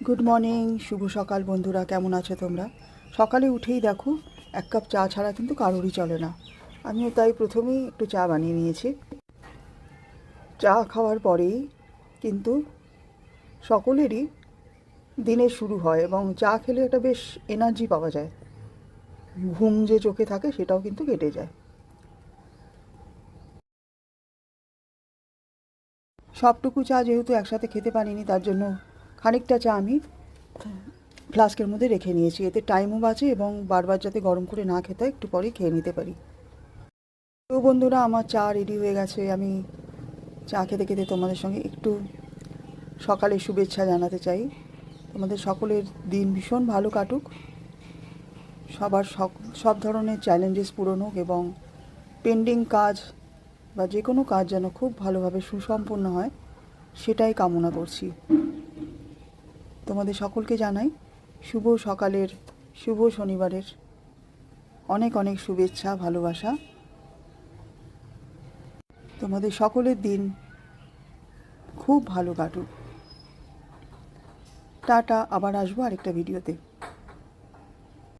Good morning, শুভ সকাল বন্ধুরা। কেমন আছো তোমরা? সকালে উঠেই দেখো, এক কাপ চা ছাড়া কিন্তু কারোরই চলে না। আমিও তাই প্রথমেই একটু চা বানিয়ে নিয়েছি। চা খাওয়ার পরেই কিন্তু সকলেরই দিনের শুরু হয় এবং চা খেলে একটা বেশ এনার্জি পাওয়া যায়। ঘুম যে চোখে থাকে সেটাও কিন্তু কেটে যায়। সবটুকু চা যেহেতু একসাথে খেতে পারিনি, তার জন্য খানিকটা চা আমি ফ্লাস্কের মধ্যে রেখে নিয়েছি। এতে টাইমও বাঁচে এবং বারবার যাতে গরম করে না খেতে হয়, একটু পরেই খেয়ে নিতে পারি। তো বন্ধুরা, আমার চা রেডি হয়ে গেছে। আমি চা খেতে খেতে তোমাদের সঙ্গে একটু সকালে শুভেচ্ছা জানাতে চাই। তোমাদের সকলের দিন ভীষণ ভালো কাটুক, সবার সব ধরনের চ্যালেঞ্জেস পূরণ হোক এবং পেন্ডিং কাজ বা যে কোনো কাজ যেন খুব ভালোভাবে সুসম্পন্ন হয়, সেটাই কামনা করছি। তোমাদের সকলকে জানাই শুভ সকালের, শুভ শনিবারের অনেক অনেক শুভেচ্ছা, ভালোবাসা। তোমাদের সকলের দিন খুব ভালো কাটুক। টাটা, আবার আসবো আরেকটা ভিডিওতে।